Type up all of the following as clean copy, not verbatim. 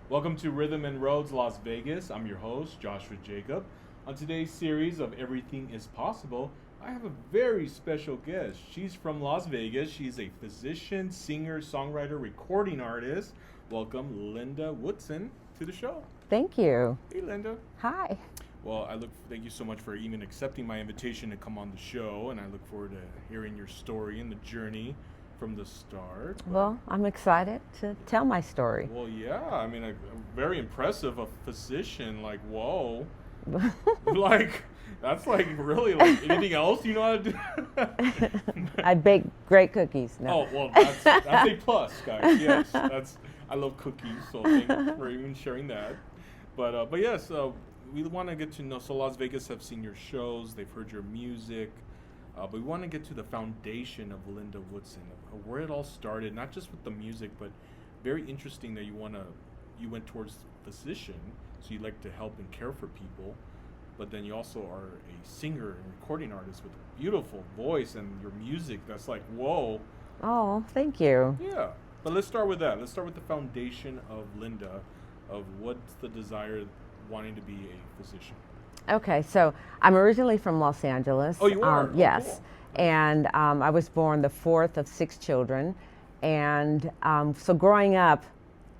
Welcome to Rhythm and Roads Las Vegas. I'm your host, Joshua Jacob. On today's series of Everything is Possible, I have a very special guest. She's from Las Vegas. She's a physician, singer, songwriter, recording artist. Welcome, Linda Woodson, to the show. Thank you. Hey, Linda. Hi. Well, thank you so much for even accepting my invitation to come on the show, and I look forward to hearing your story and the journey from the start. Well, I'm excited to tell my story. Well, yeah, I mean, very impressive. A physician, like, whoa, like that's like really like anything else you know how to do. I bake great cookies. No. Oh well, that's a plus, guys. Yes, I love cookies, so thanks for even sharing that. But yes, we want to get to know. So Las Vegas have seen your shows, they've heard your music. But we want to get to the foundation of Linda Woodson, of where it all started, not just with the music, but very interesting that you went towards physician, so you like to help and care for people, but then you also are a singer and recording artist with a beautiful voice and your music that's like, whoa. Oh, thank you. Yeah, but let's start with that. Let's start with the foundation of Linda, of what's the desire wanting to be a physician. Okay, so I'm originally from Los Angeles. Oh, you are? Yes. Cool. And I was born the fourth of 6 children. And so growing up,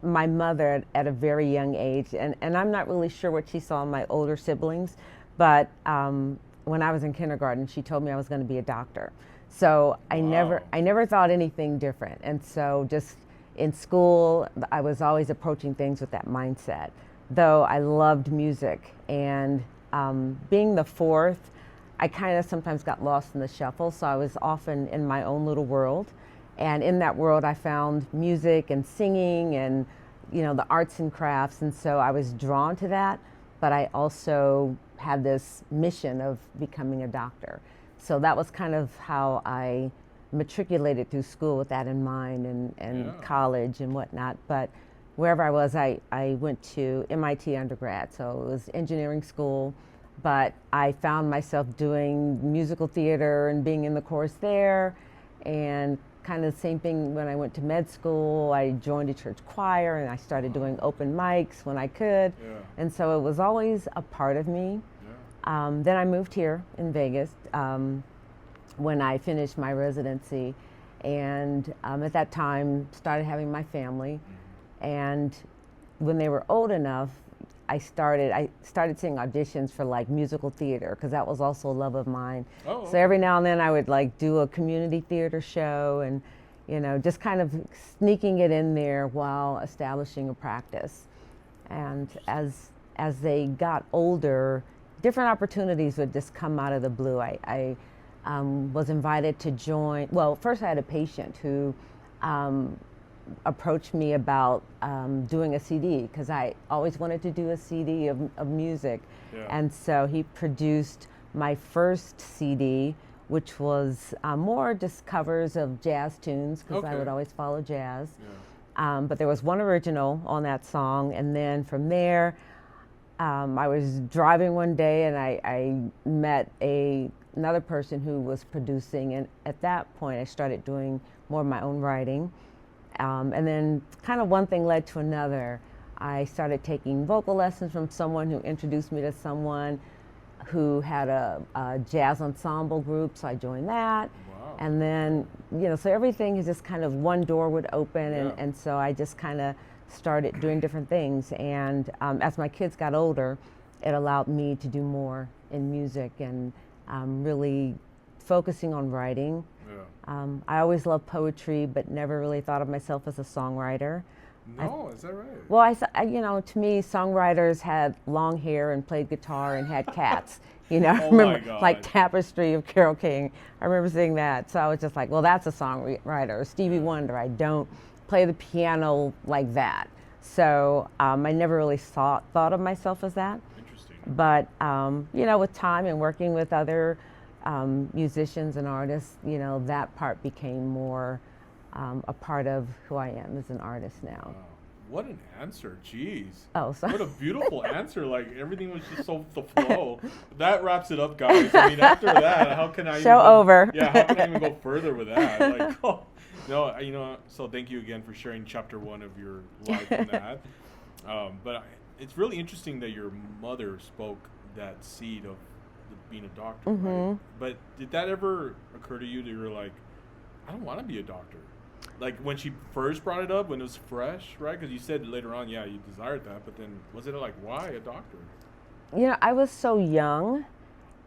my mother at a very young age, and I'm not really sure what she saw in my older siblings, but when I was in kindergarten, she told me I was going to be a doctor. So I never thought anything different. And so just in school, I was always approaching things with that mindset, though I loved music. And being the fourth, I kind of sometimes got lost in the shuffle, so I was often in my own little world. And in that world, I found music and singing and, the arts and crafts. And so I was drawn to that, but I also had this mission of becoming a doctor. So that was kind of how I matriculated through school with that in mind and college and whatnot. But wherever I was, I went to MIT undergrad, so it was engineering school, but I found myself doing musical theater and being in the chorus there, and kind of the same thing when I went to med school. I joined a church choir and I started doing open mics when I could, and so it was always a part of me. Then I moved here in Vegas when I finished my residency, and at that time started having my family. And when they were old enough, I started seeing auditions for like musical theater, because that was also a love of mine. Oh, okay. So every now and then I would like do a community theater show, and just kind of sneaking it in there while establishing a practice. And as they got older, different opportunities would just come out of the blue. I was invited to join. Well, first I had a patient who approached me about doing a CD, because I always wanted to do a CD of music. And so he produced my first CD, which was more just covers of jazz tunes, because I would always follow jazz. But there was one original on that song, and then from there I was driving one day and I met another person who was producing, and at that point I started doing more of my own writing. And then kind of one thing led to another. I started taking vocal lessons from someone who introduced me to someone who had a jazz ensemble group, so I joined that. Wow. And then, so everything is just kind of one door would open, and so I just kind of started doing different things. And as my kids got older, it allowed me to do more in music and really focusing on writing. I always loved poetry, but never really thought of myself as a songwriter. No, is that right? Well, to me, songwriters had long hair and played guitar and had cats. I remember like Tapestry of Carole King. I remember seeing that, so I was just like, well, that's a songwriter. Stevie Wonder. I don't play the piano like that, so I never really thought of myself as that. Interesting. But with time and working with other musicians and artists, that part became more a part of who I am as an artist now. Wow. What an answer, jeez. Oh, sorry. What a beautiful answer. Like, everything was just so the flow. That wraps it up, guys. I mean, after that, how can I Show over. Yeah, how can I even go further with that? Like, oh, no, so thank you again for sharing chapter 1 of your life in that. But it's really interesting that your mother spoke that seed of being a doctor, right? But did that ever occur to you that you were like, I don't want to be a doctor? Like when she first brought it up, when it was fresh, right? Because you said later on, yeah, you desired that, but then was it like, why a doctor? You know, I was so young,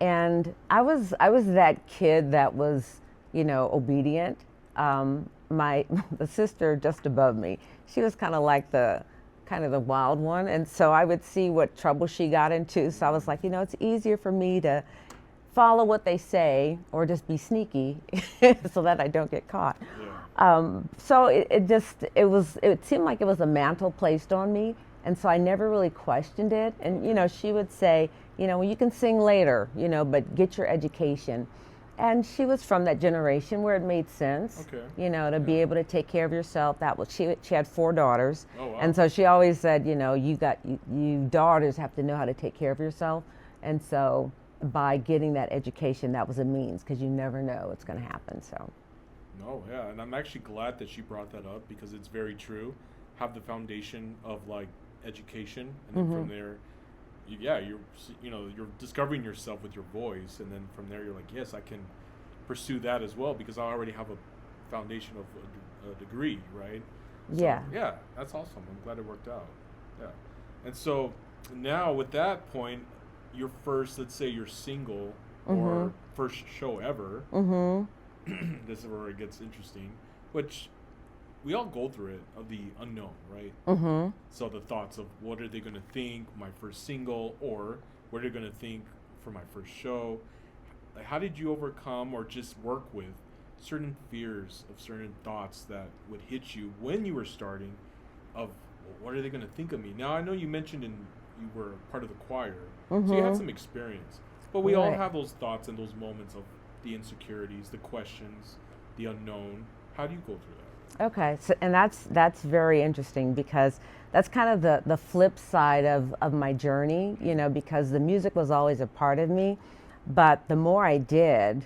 and I was that kid that was, obedient. My the sister just above me, she was kind of the wild one, and so I would see what trouble she got into. So I was like, it's easier for me to follow what they say or just be sneaky so that I don't get caught. So it seemed like it was a mantle placed on me, and so I never really questioned it. And she would say, well, you can sing later, but get your education. And she was from that generation where it made sense, to be able to take care of yourself. That was she had 4 daughters, and so she always said, you daughters have to know how to take care of yourself. And so by getting that education, that was a means, because you never know what's going to happen. So. No, yeah, and I'm actually glad that she brought that up, because it's very true. Have the foundation of like education, and then from there, you're discovering yourself with your voice, and then from there you're like, yes, I can pursue that as well, because I already have a foundation of a degree, right? So, yeah, that's awesome. I'm glad it worked out. Yeah, and so now with that point, your first, let's say your single or first show ever. This is where it gets interesting, which we all go through it, of the unknown, right? So the thoughts of what are they going to think my first single, or what are they going to think for my first show? Like, how did you overcome or just work with certain fears of certain thoughts that would hit you when you were starting, of what are they going to think of me? Now, I know you mentioned you were part of the choir, so you had some experience, but we all have those thoughts and those moments of the insecurities, the questions, the unknown. How do you go through that? Okay, so and that's very interesting, because that's kind of the flip side of my journey, because the music was always a part of me, but the more I did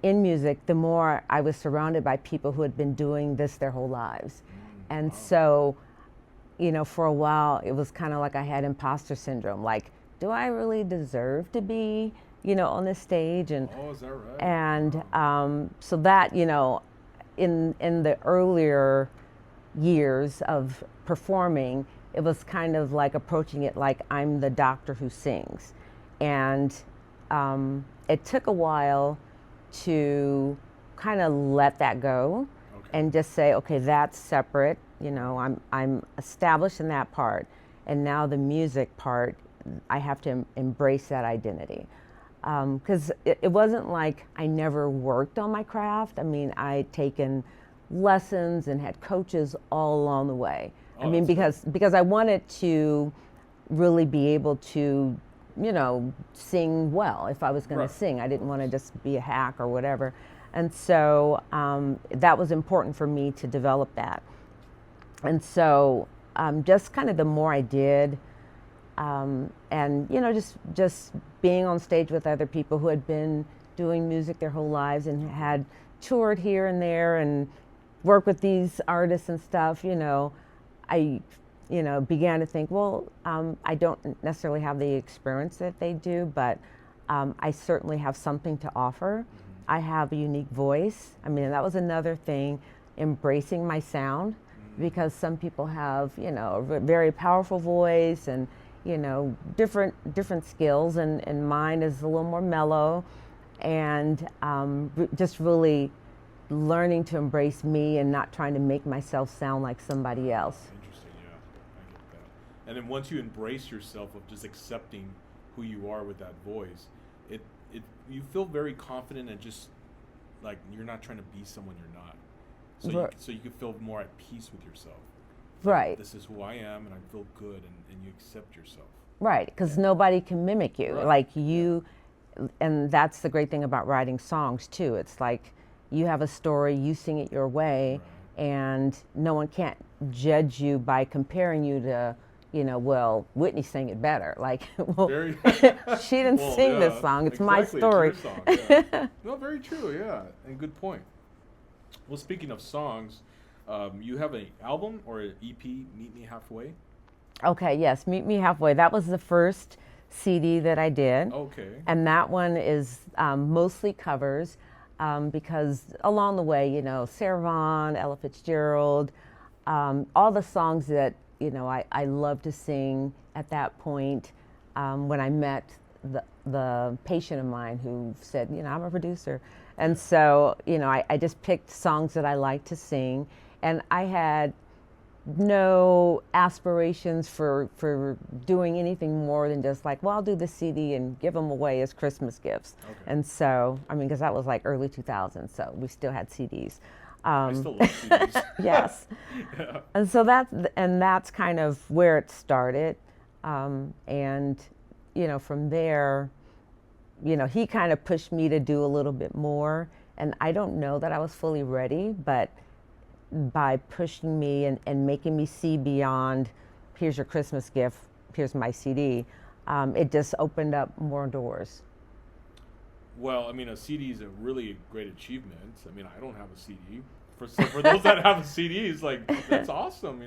in music, the more I was surrounded by people who had been doing this their whole lives. And so, for a while, it was kind of like I had imposter syndrome, like, do I really deserve to be on this stage? And is that right? And so that, in the earlier years of performing, it was kind of like approaching it like I'm the doctor who sings. And it took a while to kind of let that go and just say, okay, that's separate. I'm established in that part, and now the music part, I have to embrace that identity. Because it wasn't like I never worked on my craft. I mean, I'd taken lessons and had coaches all along the way. Because I wanted to really be able to, sing well. If I was going to sing, I didn't want to just be a hack or whatever. And so that was important for me to develop that. And so just kind of the more I did, and just being on stage with other people who had been doing music their whole lives and had toured here and there and worked with these artists and stuff, I began to think, well, I don't necessarily have the experience that they do, but I certainly have something to offer. I have a unique voice. I mean, that was another thing, embracing my sound, because some people have, a very powerful voice and different skills, and mine is a little more mellow, and just really learning to embrace me and not trying to make myself sound like somebody else. Interesting, yeah, I get that. And then once you embrace yourself of just accepting who you are with that voice, it you feel very confident, and just like you're not trying to be someone you're not. So you can feel more at peace with yourself. Right. This is who I am, and I feel good, and you accept yourself. Right, because nobody can mimic you. Like you, and that's the great thing about writing songs too. It's like you have a story, you sing it your way, and no one can't judge you by comparing you to, well, Whitney sang it better. Like, well, she didn't sing this song. It's my story. It's your song, yeah. No, very true, yeah, and good point. Well, speaking of songs, you have an album or an EP, Meet Me Halfway? Okay, yes, Meet Me Halfway. That was the first CD that I did. Okay. And that one is mostly covers because along the way, Sarah Vaughan, Ella Fitzgerald, all the songs that, I love to sing at that point when I met the patient of mine who said, I'm a producer. And so, I just picked songs that I like to sing. And I had no aspirations for doing anything more than just like, well, I'll do the CD and give them away as Christmas gifts. Okay. And so, I mean, because that was like early 2000s, so we still had CDs. I still love CDs. Yes. Yeah. And so that's kind of where it started. And, from there, he kind of pushed me to do a little bit more. And I don't know that I was fully ready, but by pushing me and making me see beyond, here's your Christmas gift, here's my CD, it just opened up more doors. Well, I mean, a CD is a really great achievement. I mean, I don't have a CD. For those that have a CD, it's like, that's awesome,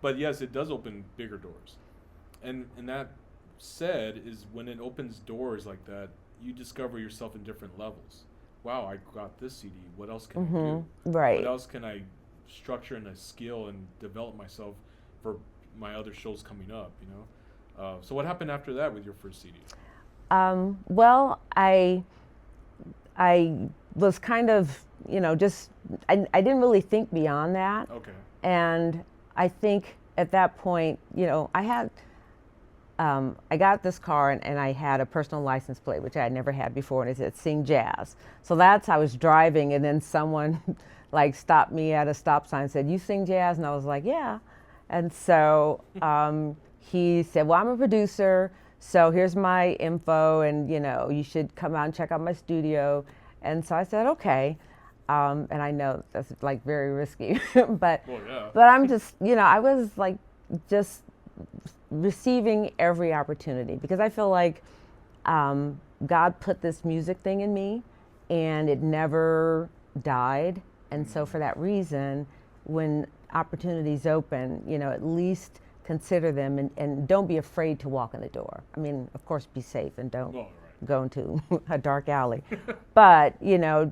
But yes, it does open bigger doors. And that said, is when it opens doors like that, you discover yourself in different levels. Wow, I got this CD. What else can I do? Right. What else can I structure in a skill and develop myself for my other shows coming up, So what happened after that with your first CD? Well, I was kind of, just, I didn't really think beyond that. Okay. And I think at that point, I got this car and I had a personal license plate, which I had never had before, and it said Sing Jazz. So I was driving, and then someone like stopped me at a stop sign and said, "You sing jazz?" And I was like, "Yeah." And so he said, "Well, I'm a producer, so here's my info, and you should come out and check out my studio." And so I said, "Okay." And I know that's like very risky, but Well, yeah. but I'm just, I was like just receiving every opportunity because I feel like God put this music thing in me, and it never died. And so for that reason, when opportunities open, at least consider them and don't be afraid to walk in the door. I mean, of course, be safe and don't go into a dark alley. But,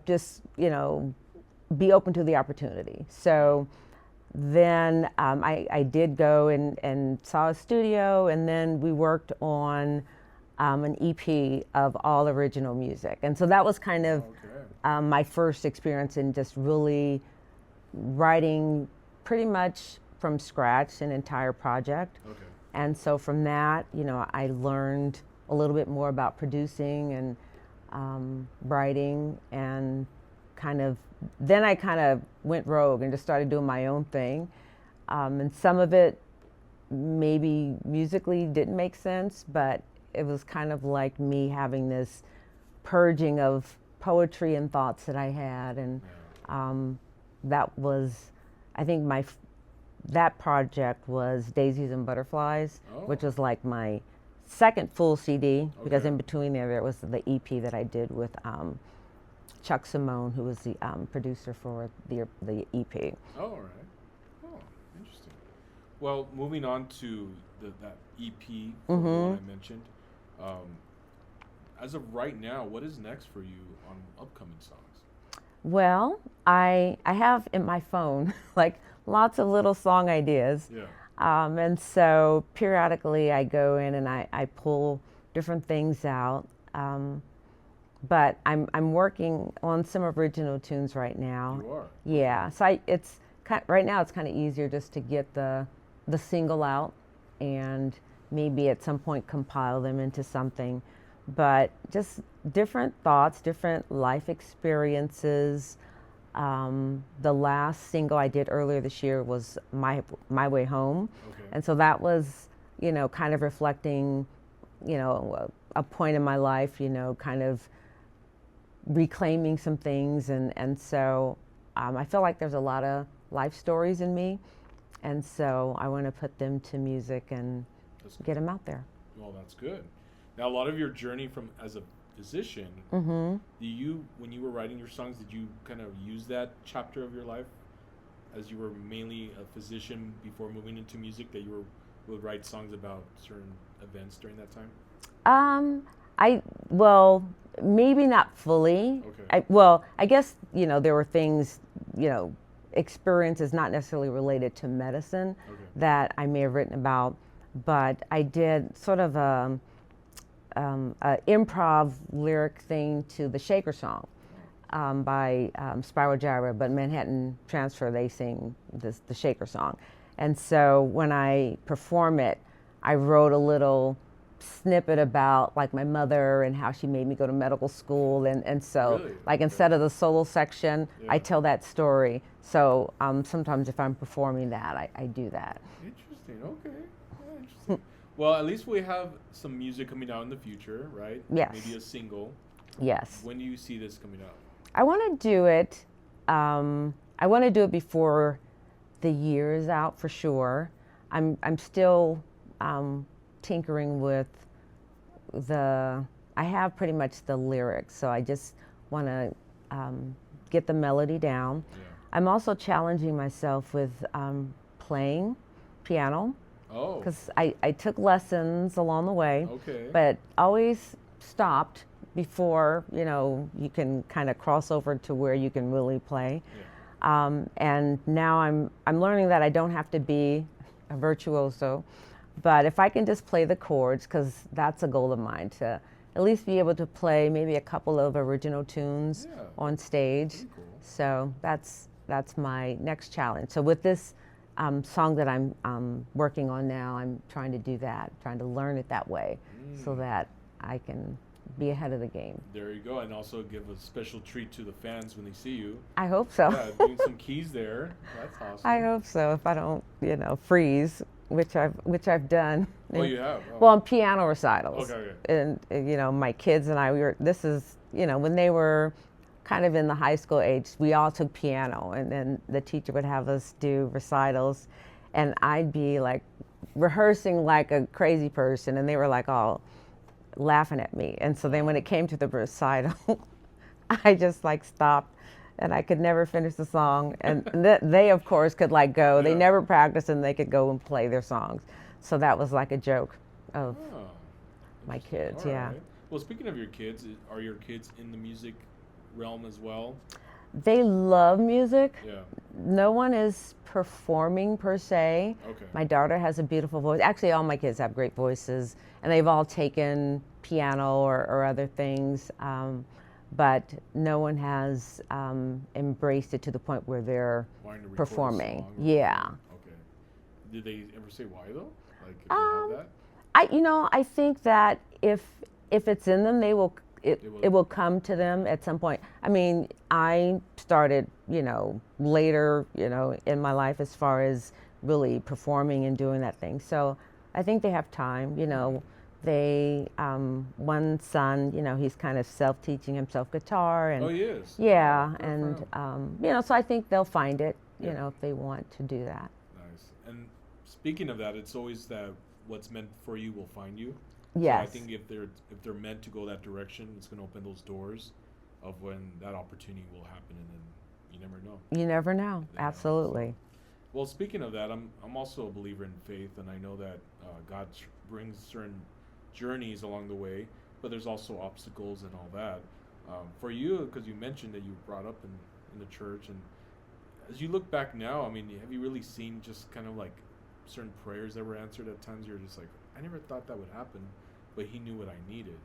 just, be open to the opportunity. So then I did go and saw a studio, and then we worked on an EP of all original music. And so that was kind of my first experience in just really writing pretty much from scratch an entire project. Okay. And so from that, I learned a little bit more about producing and writing, and then I kind of went rogue and just started doing my own thing. And some of it maybe musically didn't make sense, but it was kind of like me having this purging of poetry and thoughts that I had. And that was, I think that project was Daisies and Butterflies, which was like my second full CD, because in between there was the EP that I did with Chuck Simone, who was the producer for the EP. Oh, all right. Oh, interesting. Well, moving on to that EP, the one I mentioned. As of right now, what is next for you on upcoming songs? Well, I have in my phone like lots of little song ideas. Yeah. And so periodically I go in and I pull different things out. But I'm working on some original tunes right now. You are? Yeah. So right now it's kind of easier just to get the single out and maybe at some point compile them into something. But just different thoughts, different life experiences. The last single I did earlier this year was My Way Home. Okay. And so that was, kind of reflecting, a point in my life, kind of reclaiming some things. And so I feel like there's a lot of life stories in me. And so I want to put them to music and get them out there. Well, that's good. Now, a lot of your journey as a physician, when you were writing your songs, did you kind of use that chapter of your life as you were mainly a physician before moving into music, that you were would write songs about certain events during that time? Well, maybe not fully. Okay. I guess, there were things, experiences not necessarily related to medicine Okay. that I may have written about, but I did sort of a improv lyric thing to the Shaker song by Spiral Gyra, but Manhattan Transfer, they sing the Shaker song. And so when I perform it, I wrote a little snippet about like my mother and how she made me go to medical school, and so Really? like Okay. instead of the solo section, I Yeah. tell that story. So sometimes if I'm performing that, I do that. Interesting. Okay. Yeah, interesting. Well, at least we have some music coming out in the future, right? Yes. Maybe a single. Yes. When do you see this coming out? I want to do it. I want to do it before the year is out for sure. I'm still tinkering with I have pretty much the lyrics, so I just want to get the melody down. Yeah. I'm also challenging myself with playing piano Oh. because I took lessons along the way, Okay. but always stopped before you can kind of cross over to where you can really play. Yeah. And now I'm learning that I don't have to be a virtuoso, but if I can just play the chords, because that's a goal of mine, to at least be able to play maybe a couple of original tunes Yeah. on stage. Pretty cool. So that's my next challenge. So with this song that I'm working on now, I'm trying to do that, trying to learn it that way, so that I can be ahead of the game. There you go, and also give a special treat to the fans when they see you. I hope so. Yeah, doing some keys there. That's awesome. I hope so. If I don't, freeze, which I've done. Oh, you have? Oh. Well, on piano recitals. Okay. And my kids and I, this is, when they were kind of in the high school age, we all took piano, and then the teacher would have us do recitals, and I'd be like rehearsing like a crazy person, and they were like all laughing at me. And so then when it came to the recital, I just like stopped, and I could never finish the song. And they of course could like go. Yeah. They never practiced, and they could go and play their songs. So that was like a joke of Oh, my interesting. kids. All Yeah. right. Well, speaking of your kids, are your kids in the music realm as well? They love music. Yeah. No one is performing per se. Okay. My daughter has a beautiful voice. Actually, all my kids have great voices, and they've all taken piano or other things, but no one has embraced it to the point where they're Wanting to record a performing. song or- Yeah. Okay. Did they ever say why though? Like if they have that? I think that if it's in them, they will. They will. It will come to them at some point. I mean, I started, later, in my life as far as really performing and doing that thing. So I think they have time. They one son, he's kind of self-teaching himself guitar, and Oh, he is. yeah, Good for and him. so I think they'll find it, Yeah. if they want to do that. Nice. And speaking of that, it's always that what's meant for you will find you. Yes. So I think if they're meant to go that direction, it's going to open those doors of when that opportunity will happen, and then you never know. You never know. Yeah, Absolutely. Well, speaking of that, I'm also a believer in faith, and I know that God brings certain journeys along the way, but there's also obstacles and all that. For you, because you mentioned that you were brought up in the church, and as you look back now, I mean, have you really seen just kind of like certain prayers that were answered at times? You're just like, I never thought that would happen, but He knew what I needed.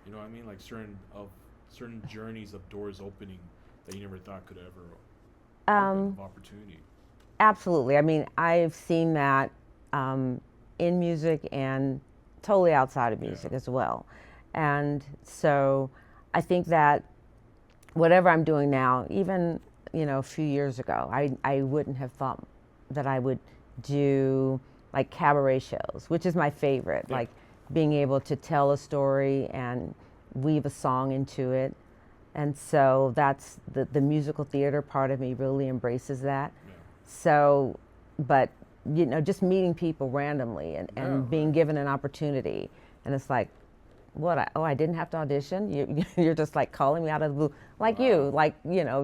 You know what I mean? Like certain journeys of doors opening that you never thought could ever open of opportunity. Absolutely. I mean, I've seen that in music and totally outside of music as well. And so I think that whatever I'm doing now, even, a few years ago, I wouldn't have thought that I would do like cabaret shows, which is my favorite, like being able to tell a story and weave a song into it. And so that's the musical theater part of me really embraces that. Yeah. So, but, just meeting people randomly and being given an opportunity. And it's like, I didn't have to audition? You're just like calling me out of the blue. Like you, like,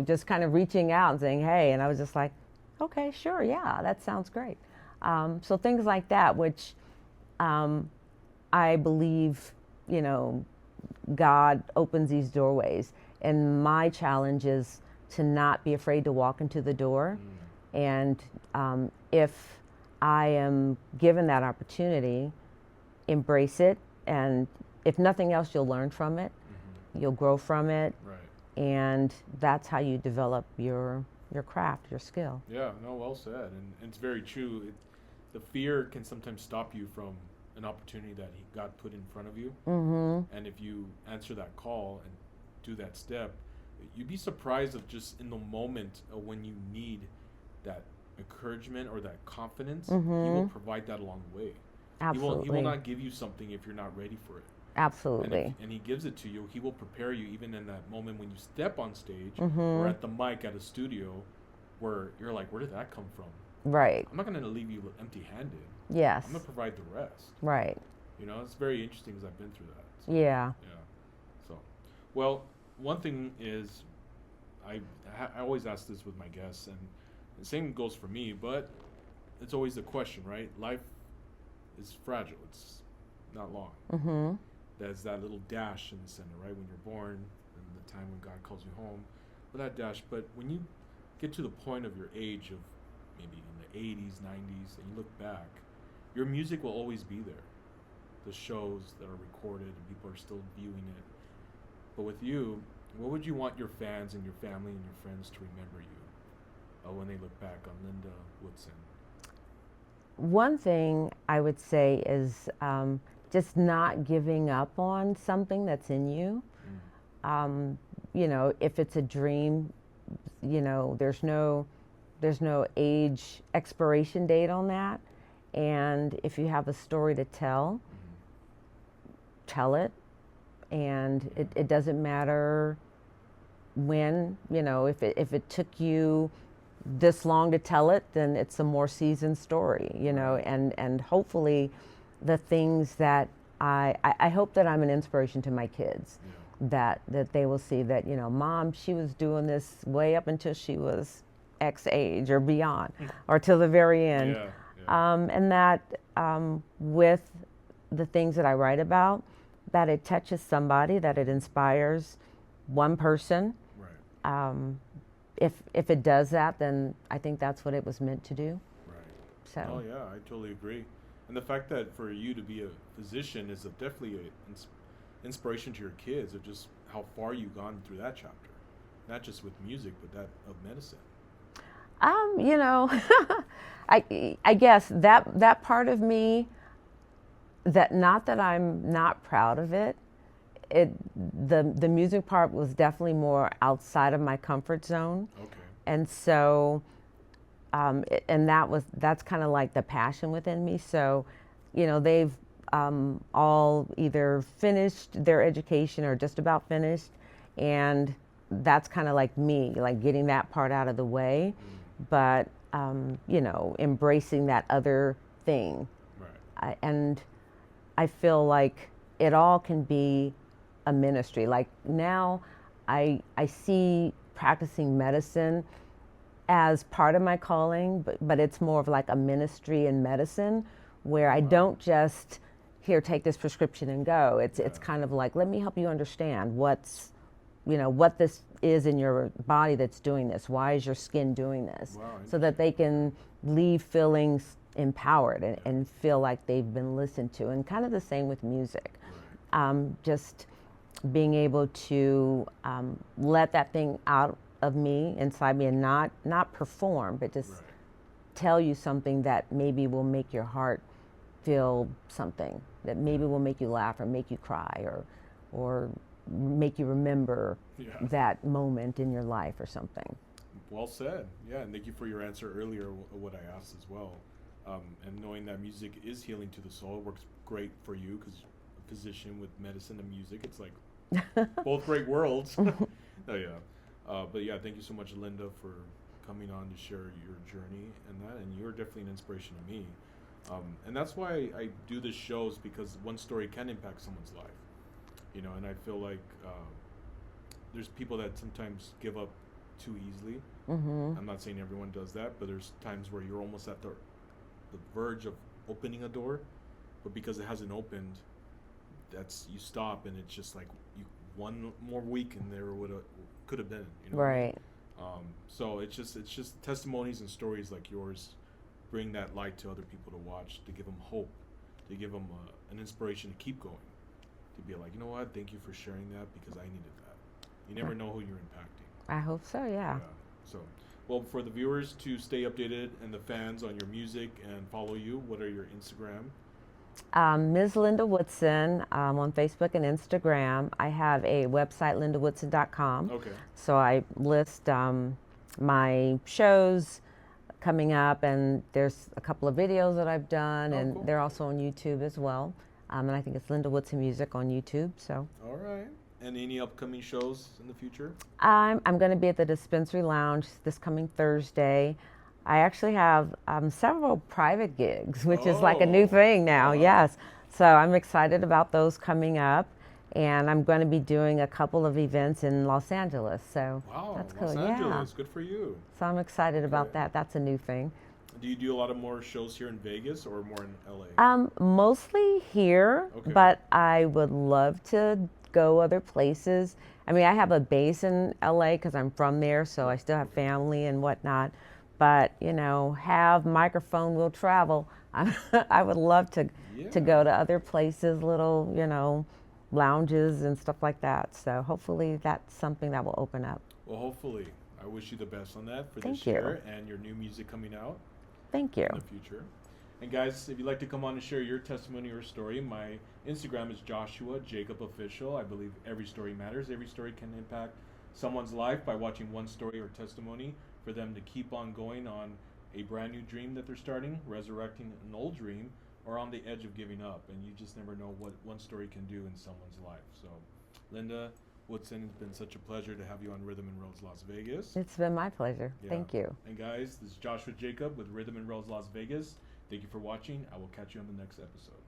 just kind of reaching out and saying, hey. And I was just like, okay, sure, yeah, that sounds great. So things like that, which I believe, you know, God opens these doorways. And my challenge is to not be afraid to walk into the door. And if I am given that opportunity, embrace it. And if nothing else, you'll learn from it. You'll grow from it. Right. And that's how you develop your craft, your skill. Yeah, no, well said. And it's very true. The fear can sometimes stop you from an opportunity that God put in front of you. And if you answer that call and do that step, you'd be surprised of just in the moment of when you need that encouragement or that confidence, He will provide that along the way. Absolutely. He will not give you something if you're not ready for it. Absolutely. And He gives it to you. He will prepare you even in that moment when you step on stage or at the mic at a studio where you're like, where did that come from? Right. I'm not going to leave you empty-handed. Yes. I'm going to provide the rest. Right. You know, it's very interesting because I've been through that. So, Yeah. Yeah. So, well, one thing is, I always ask this with my guests, and the same goes for me, but it's always the question, right? Life is fragile. It's not long. There's that little dash in the center, right? When you're born and the time when God calls you home, for that dash. But when you get to the point of your age of maybe in the 80s, 90s, and you look back, your music will always be there. The shows that are recorded and people are still viewing it. But with you, what would you want your fans and your family and your friends to remember you when they look back on Linda Woodson? One thing I would say is just not giving up on something that's in you. You know, if it's a dream, you know, there's no age expiration date on that. And if you have a story to tell, tell it. And it doesn't matter when, you know, if it took you this long to tell it, then it's a more seasoned story, you know, and hopefully the things that I hope that I'm an inspiration to my kids, that they will see that, you know, Mom, she was doing this way up until she was X age or beyond, or till the very end. And that with the things that I write about, that it touches somebody, that it inspires one person. If it does that, then I think that's what it was meant to do. So. Oh yeah, I totally agree. And the fact that for you to be a physician is definitely an inspiration to your kids of just how far you've gone through that chapter, not just with music, but that of medicine. You know, I guess that part of me, that not that I'm not proud of it. The music part was definitely more outside of my comfort zone. Okay. And so, that's kind of like the passion within me. So, you know, they've all either finished their education or just about finished, and that's kind of like me, like getting that part out of the way, but you know, embracing that other thing. And I feel like it all can be a ministry. Like now I see practicing medicine as part of my calling, but it's more of like a ministry in medicine where I don't just here take this prescription and go. It's kind of like, let me help you understand what's, you know, what this is in your body that's doing this. Why is your skin doing this? So that they can leave feeling empowered and feel like they've been listened to. And kind of the same with music. Just being able to let that thing out of me, inside me, and not perform, but just tell you something that maybe will make your heart feel something, that maybe will make you laugh or make you cry or make you remember that moment in your life or something. Well said. Yeah, and thank you for your answer earlier of what I asked as well. And knowing that music is healing to the soul, it works great for you because a physician with medicine and music, it's like both great worlds. Oh yeah. But yeah, thank you so much, Linda, for coming on to share your journey and you're definitely an inspiration to me. And that's why I do the shows, because one story can impact someone's life, you know, and I feel like there's people that sometimes give up too easily. I'm not saying everyone does that, but there's times where you're almost at the the verge of opening a door, but because it hasn't opened, you stop, and it's just like you one more week and there could have been, you know. Right. So it's just testimonies and stories like yours bring that light to other people to watch, to give them hope, to give them an inspiration to keep going, to be like, you know what, thank you for sharing that because I needed that. You never know who you're impacting. I hope so, yeah. So, well, for the viewers to stay updated and the fans on your music and follow you, what are your Instagram? Ms. Linda Woodson on Facebook and Instagram. I have a website, lindawoodson.com. Okay. So I list my shows coming up, and there's a couple of videos that I've done, and cool. they're also on YouTube as well. And I think it's Linda Woodson Music on YouTube. So. All right. And any upcoming shows in the future? I'm going to be at the Dispensary Lounge this coming Thursday. I actually have several private gigs, which is like a new thing now, yes. So I'm excited about those coming up. And I'm going to be doing a couple of events in Los Angeles. So that's cool. Los Angeles, good for you. So I'm excited about that. That's a new thing. Do you do a lot of more shows here in Vegas or more in LA? Mostly here, but I would love to go other places. I mean, I have a base in LA because I'm from there, so I still have family and whatnot. But, you know, have microphone will travel. I would love to go to other places, little, you know, lounges and stuff like that. So hopefully that's something that will open up. Well, hopefully. I wish you the best on that for Thank this year and your new music coming out. Thank you. In the future. And guys, if you'd like to come on and share your testimony or story, my Instagram is Joshua Jacob Official. I believe every story matters. Every story can impact someone's life by watching one story or testimony for them to keep on going on a brand new dream that they're starting, resurrecting an old dream, or on the edge of giving up. And you just never know what one story can do in someone's life. So, Linda Woodson, it's been such a pleasure to have you on Rhythm and Rose Las Vegas. It's been my pleasure. Yeah. Thank you. And guys, this is Joshua Jacob with Rhythm and Rose Las Vegas. Thank you for watching. I will catch you on the next episode.